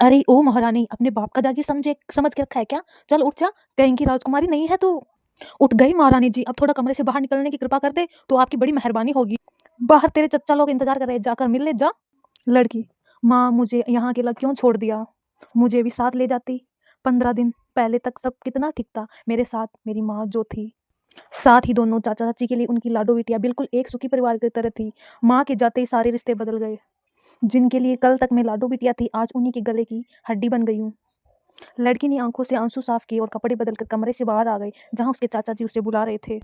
अरे ओ महारानी, अपने बाप का जागीर समझ के रखा है क्या? चल उठ जा, कहीं की राजकुमारी नहीं है तू। उठ गई महारानी जी, अब थोड़ा कमरे से बाहर निकलने की कृपा कर दे तो आपकी बड़ी मेहरबानी होगी। बाहर तेरे चच्चा लोग इंतजार कर रहे हैं, जाकर मिल ले जा। लड़की, माँ मुझे यहाँ अकेला क्यों छोड़ दिया? मुझे भी साथ ले जाती। 15 दिन पहले तक सब कितना ठीक था मेरे साथ, मेरी माँ जो थी। साथ ही दोनों चाचा चाची के लिए उनकी लाडो बिटिया बिल्कुल एक सुखी परिवार की तरह थी। माँ के जाते ही सारे रिश्ते बदल गए। जिनके लिए कल तक मैं लाडो बिटिया थी, आज उन्हीं के गले की हड्डी बन गई हूँ। लड़की ने आंखों से आंसू साफ किए और कपड़े बदलकर कमरे से बाहर आ गई, जहां उसके चाचा जी उसे बुला रहे थे।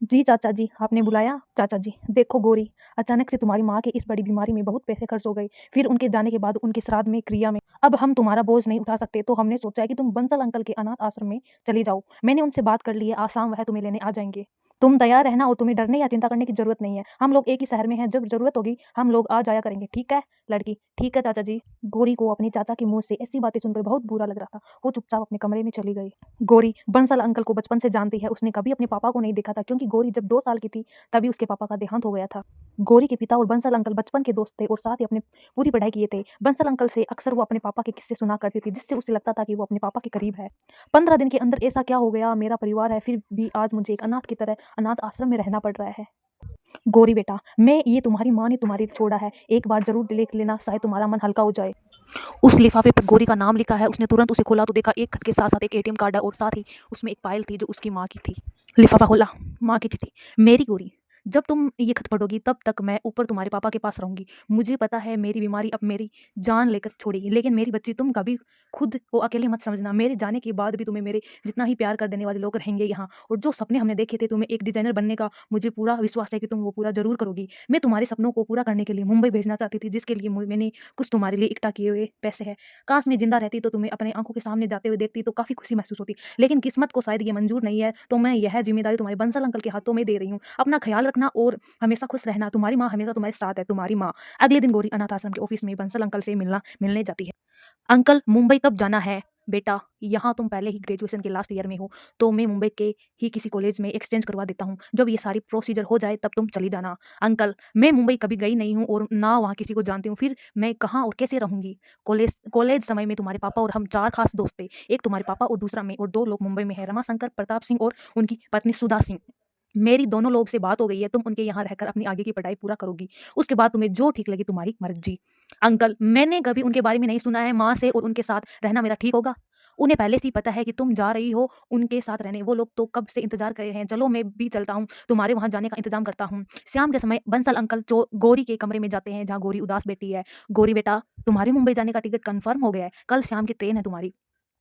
जी चाचा जी, आपने बुलाया? चाचा जी, देखो गोरी, अचानक से तुम्हारी माँ के इस बड़ी बीमारी में बहुत पैसे खर्च हो गए, फिर उनके जाने के बाद उनके श्राद्ध में क्रिया में अब हम तुम्हारा बोझ नहीं उठा सकते, तो हमने सोचा है कि तुम बंसल अंकल के अनाथ आश्रम में चली जाओ। मैंने उनसे बात कर ली है, आसाम वह तुम्हें लेने आ जाएंगे। तुम तैयार रहना और तुम्हें डरने या चिंता करने की जरूरत नहीं है। हम लोग एक ही शहर में हैं, जब जरूरत होगी हम लोग आ जाया करेंगे, ठीक है? लड़की, ठीक है चाचा जी। गोरी को अपने चाचा के मुंह से ऐसी बातें सुनकर बहुत बुरा लग रहा था। वो चुपचाप अपने कमरे में चली गई। गोरी बंसल अंकल को बचपन से जानती है। उसने कभी अपने पापा को नहीं देखा था, क्योंकि गोरी जब 2 साल की थी तभी उसके पापा का देहांत हो गया था। गोरी के पिता और बंसल अंकल बचपन के दोस्त थे और साथ ही अपने पूरी पढ़ाई किए थे। बंसल अंकल से अक्सर वो अपने पापा के किस्से सुना करती थी, जिससे उसे लगता था कि वो अपने पापा के करीब है। 15 दिन के अंदर ऐसा क्या हो गया? मेरा परिवार है, फिर भी आज मुझे एक अनाथ की तरह अनाथ आश्रम में रहना पड़ रहा है। गोरी बेटा, मैं ये तुम्हारी माँ ने तुम्हारे लिए छोड़ा है, एक बार जरूर देख लेना, शायद तुम्हारा मन हल्का हो जाए। उस लिफाफे पर गोरी का नाम लिखा है। उसने तुरंत उसे खोला तो देखा एक खत के साथ साथ एक एटीएम कार्ड है और साथ ही उसमें एक फाइल थी जो उसकी माँ की थी। लिफाफा खोला, माँ की चिट्ठी। मेरी गोरी, जब तुम ये खत पढ़ोगी तब तक मैं ऊपर तुम्हारे पापा के पास रहूंगी। मुझे पता है मेरी बीमारी अब मेरी जान लेकर छोड़ेगी, लेकिन मेरी बच्ची, तुम कभी खुद को अकेले मत समझना। मेरे जाने के बाद भी तुम्हें मेरे जितना ही प्यार कर देने वाले लोग रहेंगे यहाँ, और जो सपने हमने देखे थे तुम्हें एक डिजाइनर बनने का, मुझे पूरा विश्वास है कि तुम वो पूरा जरूर करोगी। मैं तुम्हारे सपनों को पूरा करने के लिए मुंबई भेजना चाहती थी, जिसके लिए मैंने कुछ तुम्हारे लिए इकट्ठा किए हुए पैसे है। काश मैं जिंदा रहती तो तुम्हें अपने आंखों के सामने जाते हुए देखती तो काफी खुशी महसूस होती, लेकिन किस्मत को शायद ये मंजूर नहीं है, तो मैं यह जिम्मेदारी तुम्हारे बंसल अंकल के हाथों में दे रही हूँ। अपना ख्याल रखना और हमेशा खुश रहना। तुम्हारी माँ हमेशा तुम्हारे साथ है, तुम्हारी माँ। अगले दिन गोरी अनाथ आश्रम के ऑफिस में बंसल अंकल से मिलने जाती है। अंकल, मुंबई कब जाना है? बेटा, यहाँ तुम पहले ही ग्रेजुएशन के लास्ट ईयर में हो, तो मैं मुंबई के ही किसी कॉलेज में एक्सचेंज करवा देता हूँ। जब ये सारी प्रोसीजर हो जाए तब तुम चली जाना। अंकल, मैं मुंबई कभी गई नहीं हूँ और ना वहाँ किसी को जानती हूँ, फिर मैं कहाँ और कैसे रहूंगी? कॉलेज कॉलेज समय में तुम्हारे पापा और हम 4 खास दोस्त थे। एक तुम्हारे पापा और दूसरा मैं, और 2 लोग मुंबई में है, रमाशंकर, प्रताप सिंह और उनकी पत्नी सुधा सिंह। मेरी दोनों लोग से बात हो गई है, तुम उनके यहाँ रहकर अपनी आगे की पढ़ाई पूरा करोगी। उसके बाद तुम्हें जो ठीक लगे तुम्हारी मर्जी। अंकल, मैंने कभी उनके बारे में नहीं सुना है। माँ से और उनके साथ रहना मेरा ठीक होगा? उन्हें पहले से ही पता है कि तुम जा रही हो उनके साथ रहने। वो लोग तो कब से इंतजार कर रहे हैं। चलो मैं भी चलता हूँ, तुम्हारे वहां जाने का इंतजाम करता हूँ। शाम के समय बंसल अंकल गोरी के कमरे में जाते हैं, जहाँ गोरी उदास बैठी है। गोरी बेटा, तुम्हारी मुंबई जाने का टिकट कंफर्म हो गया है, कल शाम की ट्रेन है तुम्हारी।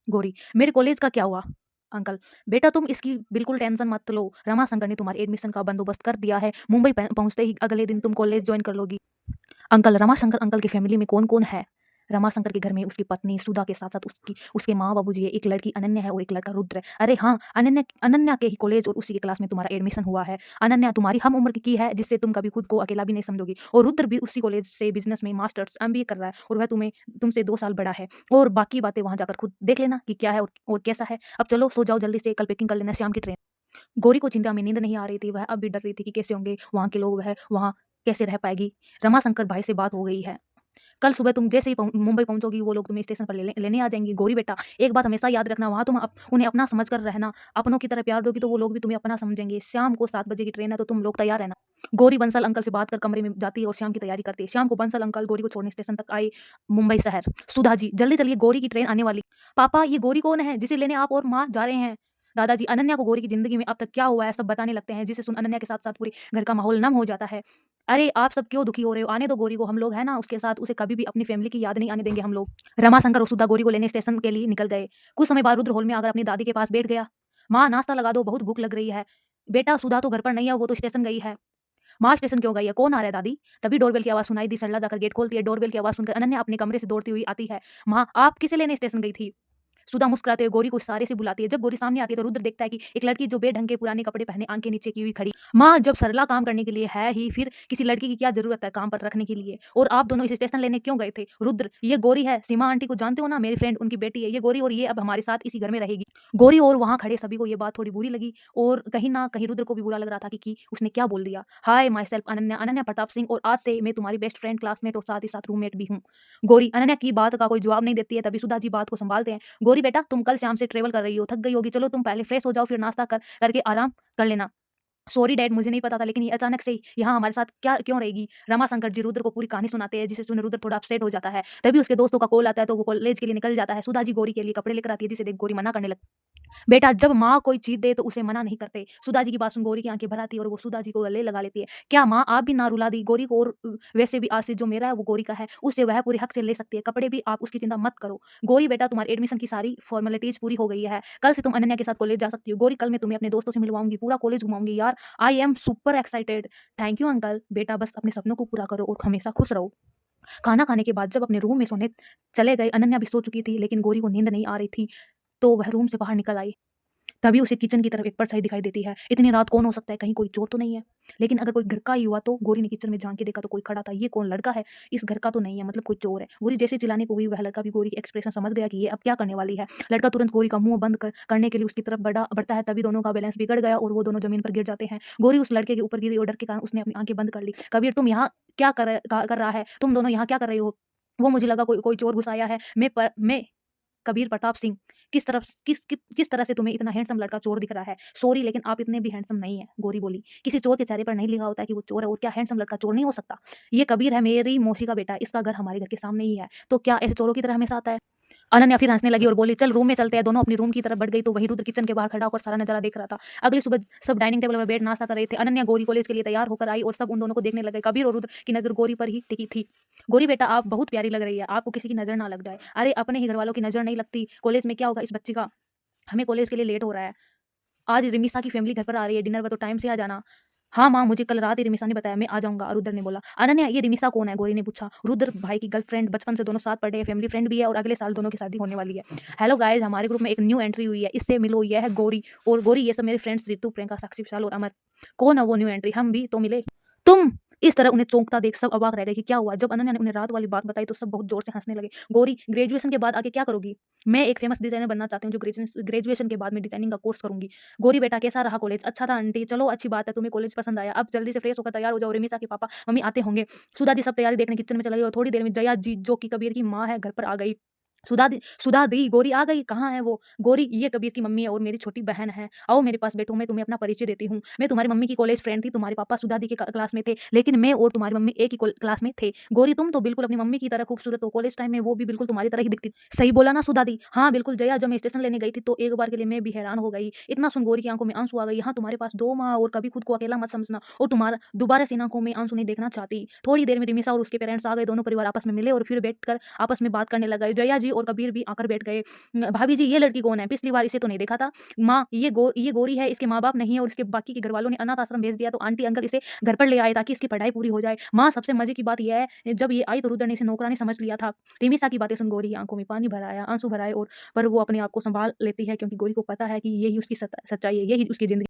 गोरी, मेरे कॉलेज का क्या हुआ? अंकल, बेटा तुम इसकी बिल्कुल टेंशन मत लो, रमाशंकर ने तुम्हारे एडमिशन का बंदोबस्त कर दिया है। मुंबई पहुंचते ही अगले दिन तुम कॉलेज ज्वाइन कर लोगी। अंकल, रमाशंकर अंकल की फैमिली में कौन कौन है? रमाशंकर के घर में उसकी पत्नी सुधा के साथ साथ उसके माँ बाबू जी है, एक लड़की अनन्या है और एक लड़का रुद्र है। अरे हाँ, अनन्या अनन्या के ही कॉलेज और उसी के क्लास में तुम्हारा एडमिशन हुआ है। अनन्या तुम्हारी हम उम्र की है, जिससे तुम कभी खुद को अकेला भी नहीं समझोगी। और रुद्र भी उसी कॉलेज से बिजनेस में मास्टर्स एमबीए कर रहा है, और वह तुमसे 2 साल बड़ा है। और बाकी बातें वहां जाकर खुद देख लेना कि क्या है और कैसा है। अब चलो सो जाओ जल्दी से, कल पैकिंग कर लेना शाम की ट्रेन। गोरी को चिंता में नींद नहीं आ रही थी। वह अब भी डर रही थी कि कैसे होंगे वहाँ के लोग, वह वहाँ कैसे रह पाएगी। रमाशंकर भाई से बात हो गई है, कल सुबह तुम जैसे ही मुंबई पहुंचोगी वो लोग तुम्हें स्टेशन पर लेने आ जाएंगी। गोरी बेटा, एक बात हमेशा याद रखना, वहां तुम उन्हें अपना समझ कर रहना। अपनों की तरह प्यार दोगी तो वो लोग भी तुम्हें अपना समझेंगे। शाम को 7 बजे की ट्रेन है, तो तुम लोग तैयार रहना। गोरी बंसल अंकल से बात कर कमरे में जाती है और शाम की तैयारी करती है। शाम को बंसल अंकल गोरी को छोड़ने स्टेशन तक आए, मुंबई शहर। सुधा जी, जल्दी चलिए, गोरी की ट्रेन आने वाली। पापा, ये गोरी कौन है जिसे लेने आप और माँ जा रहे हैं? दादाजी, अनन्या को गोरी की जिंदगी में अब तक क्या हुआ है सब बताने लगते हैं, जिसे सुन अनन्या के साथ साथ पूरे घर का माहौल नम हो जाता है। अरे आप सब क्यों दुखी हो रहे हो? आने दो गोरी को, हम लोग है ना उसके साथ, उसे कभी भी अपनी फैमिली की याद नहीं आने देंगे हम लोग। रमाशंकर और सुधा गोरी को लेने स्टेशन के लिए निकल गए। कुछ समय बाद रुद्र हॉल में आकर अपनी दादी के पास बैठ गया। माँ, नाश्ता लगा दो, बहुत भूख लग रही है। बेटा, सुधा तो घर पर नहीं है, वो तो स्टेशन गई है। माँ, स्टेशन क्यों गई है? कौन आ रहा है दादी? तभी डोरबेल की आवाज सुनाई दी। सरला जाकर गेट खोलती है। डोरबेल की आवाज सुनकर अनन्या अपने कमरे से दौड़ती हुई आती है। माँ, आप किसे लेने स्टेशन गई थी? सुधा मुस्कुराते हुए गौरी को इशारे से बुलाती है। जब गौरी सामने आती है तो रुद्र देखता है कि एक लड़की जो बेढंग के पुराने कपड़े पहने आंखें नीचे की हुई खड़ी। माँ, जब सरला काम करने के लिए है ही, फिर किसी लड़की की क्या जरूरत है काम पर रखने के लिए? और आप दोनों इस स्टेशन लेने क्यों गए थे? रुद्र, ये गौरी है, सीमा आंटी को जानते हो ना, मेरी फ्रेंड, उनकी बेटी है ये गौरी, और ये अब हमारे साथ इसी घर में रहेगी। गौरी और वहां खड़े सभी को ये बात थोड़ी बुरी लगी, और कहीं ना कहीं रुद्र को भी बुरा लग रहा था कि उसने क्या बोल दिया। हाय, माई सेल्फ अनन्या, अनन्या प्रताप सिंह, और आज से मैं तुम्हारी बेस्ट फ्रेंड, क्लासमेट और साथ ही साथ रूममेट भी हूँ। गौरी अनन्या की बात का कोई जवाब नहीं देती है। तभी सुधा जी बात को संभालते हैं। गौरी बेटा, तुम कल शाम से ट्रेवल कर रही हो, थक गई होगी, चलो तुम पहले फ्रेश हो जाओ, फिर नाश्ता करके आराम कर लेना। सॉरी डैड, मुझे नहीं पता था, लेकिन ये अचानक से यहाँ हमारे साथ क्या क्यों रहेगी? रमाशंकर जी रुद्र को पूरी कहानी सुनाते हैं, जिसे सुन रुद्र थोड़ा अपसेट हो जाता है। तभी उसके दोस्तों का कॉल आता है तो वो कॉलेज के लिए निकल जाता है। सुधा जी गौरी के लिए कपड़े लेकर आती है, जिसे देख गौरी मना करने लगती। बेटा, जब माँ कोई चीज दे तो उसे मना नहीं करते। सुधा जी की बात सुन गौरी की आंखें भर आती है और वो सुधा जी को गले लगा लेती है। क्या माँ, आप भी ना रुला दी गौरी को? और वैसे भी आशीष जो मेरा है वो गौरी का है, उससे वह पूरे हक से ले सकती है कपड़े भी, आप उसकी चिंता मत करो। गौरी बेटा, तुम्हारी एडमिशन की सारी फॉर्मेलिटीज पूरी हो गई है, कल से तुम अनन्या के साथ कॉलेज जा सकती हो। गौरी, कल मैं तुम्हें अपने दोस्तों से मिलवाऊंगी, पूरा कॉलेज घुमाऊंगी यार, I am super excited. Thank you uncle. बेटा, बस अपने सपनों को पूरा करो और हमेशा खुश रहो। खाना खाने के बाद जब अपने रूम में सोने चले गए, अनन्या भी सो चुकी थी, लेकिन गौरी को नींद नहीं आ रही थी, तो वह रूम से बाहर निकल आई। तभी उसे किचन की तरफ एक परछाई दिखाई देती है। इतनी रात कौन हो सकता है, कहीं कोई चोर तो नहीं है? लेकिन अगर कोई घर का ही हुआ तो? गौरी ने किचन में झांक के देखा तो कोई खड़ा था। ये कौन लड़का है? इस घर का तो नहीं है, मतलब कोई चोर है। गौरी जैसे चिल्लाने को हुई, वह लड़का भी गौरी के एक्सप्रेशन समझ गया कि ये अब क्या करने वाली है। लड़का तुरंत गौरी का मुंह बंद करने के लिए उसकी तरफ बढ़ता है। तभी दोनों का बैलेंस बिगड़ गया और वो दोनों जमीन पर गिर जाते हैं। गौरी उस लड़के के ऊपर गिरी और डर के कारण उसने अपनी आंखें बंद कर ली। कबीर, तुम यहाँ क्या कर रहा है? तुम दोनों यहाँ क्या कर रहे हो? वो मुझे लगा कोई कोई चोर घुस आया है। मैं कबीर प्रताप सिंह, किस तरह से तुम्हें इतना हैंडसम लड़का चोर दिख रहा है? सॉरी, लेकिन आप इतने भी हैंडसम नहीं है। गौरी बोली। किसी चोर के चेहरे पर नहीं लिखा होता है कि वो चोर है, और क्या हैंडसम लड़का चोर नहीं हो सकता? ये कबीर है, मेरी मौसी का बेटा, इसका घर हमारे घर के सामने ही है, तो क्या ऐसे चोरों की तरह हमेशा आता है? अनन्या फिर हंसने लगी और बोली, चल रूम में चलते हैं। दोनों अपनी रूम की तरफ बढ़ गई तो वही रुद्र किचन के बाहर खड़ा होकर सारा नजारा देख रहा था। अगली सुबह सब डाइनिंग टेबल पर बैठ नाश्ता कर रहे थे। अनन्या गौरी कॉलेज के लिए तैयार होकर आई और सब उन दोनों को देखने लगे। कबीर और रुद्र की नजर गौरी पर ही टिकी थी। गौरी बेटा, आप बहुत प्यारी लग रही है, आपको किसी की नजर ना लग जाए। अरे, अपने ही घर वालों की नजर नहीं लगती, कॉलेज में क्या होगा इस बच्ची का? हमें कॉलेज के लिए लेट हो रहा है, आज रिमिशा की फैमिली घर पर आ रही है डिनर पर, तो टाइम से आ जाना। हाँ माँ, मुझे कल रात ही रिमिशा ने बताया, मैं आ जाऊंगा, रुद्र ने बोला। अनन्या, ये रिमिशा कौन है? गौरी ने पूछा। रुद्र भाई की गर्लफ्रेंड, बचपन से दोनों साथ पढ़े हैं, फैमिली फ्रेंड भी है, और अगले साल दोनों की शादी होने वाली है। हेलो गाइस, हमारे ग्रुप में एक न्यू एंट्री हुई है, इससे मिलो, यह है गौरी। और गौरी, ये सब मेरे फ्रेंड्स रितु, प्रियंका, साक्षी, विशाल और अमर। कौन है वो न्यू एंट्री? हम भी तो मिले। तुम? इस तरह उन्हें चौंकता देख सब अवाक रह गए कि क्या हुआ। जब अनन्या ने उन्हें रात वाली बात बताई तो सब बहुत जोर से हंसने लगे। गौरी, ग्रेजुएशन के बाद आगे क्या करोगी? मैं एक फेमस डिजाइनर बनना चाहती हूँ, जो ग्रेजुएशन के बाद में डिजाइनिंग का कोर्स करूंगी। गौरी बेटा, कैसा रहा कॉलेज? अच्छा था आंटी। चलो अच्छी बात है, तुम्हें कॉलेज पसंद आया। अब जल्दी से फ्रेश होकर तैयार हो जाओ, रिमिशा के पापा मम्मी आते होंगे। सुधा जी सब तैयारी देखने किचन में चले गई और थोड़ी देर में जया जी, जो कि कबीर की माँ है, घर पर आ गई। सुधा दी, गौरी आ गई, कहाँ है वो? गौरी, ये कबीर की मम्मी है और मेरी छोटी बहन है, आओ मेरे पास बैठो, मैं तुम्हें अपना परिचय देती हूँ। मैं तुम्हारी मम्मी की कॉलेज फ्रेंड थी, तुम्हारे पापा सुधा दी के क्लास में थे, लेकिन मैं और तुम्हारी मम्मी एक ही क्लास में थे। गौरी, तुम तो बिल्कुल अपनी मम्मी की तरह खूबसूरत हो, कॉलेज टाइम में वो भी बिल्कुल तुम्हारी तरह ही दिखती। सही बोला ना सुधा दी? हाँ बिल्कुल जया, जब मैं स्टेशन लेने गई थी तो एक बार के लिए मैं भी हैरान हो गई। इतना सुन गौरी की आंखों में आंसू आ गई। यहाँ तुम्हारे पास दो माँ, और कभी खुद को अकेला मत समझना, और तुम्हारा दोबारा से इन आंखों में आंसू नहीं देखना चाहती। थोड़ी देर में रिमिशा और उसके पेरेंट्स आ गए, दोनों परिवार आपस में मिले और फिर बैठकर आपस में बात करने लगे। जया जी और कबीर भी आकर बैठ गए। भाभी जी, ये लड़की कौन है? पिछली बार इसे तो नहीं देखा था। माँ, ये गौरी है, इसके माँ बाप नहीं है और इसके बाकी के घर वालों ने अनाथ आश्रम भेज दिया, तो आंटी अंकल इसे घर पर ले आए ताकि इसकी पढ़ाई पूरी हो जाए। माँ, सबसे मजे की बात यह है, जब ये आई तो रुद्र ने इसे नौकरानी समझ लिया था। रिमिशा की बातें सुन गौरी की आंखों में पानी भर आया, आंसू भर आए, और पर वो अपने आप को संभाल लेती है, क्योंकि गौरी को पता है कि यही उसकी सच्चाई है, यही उसकी जिंदगी।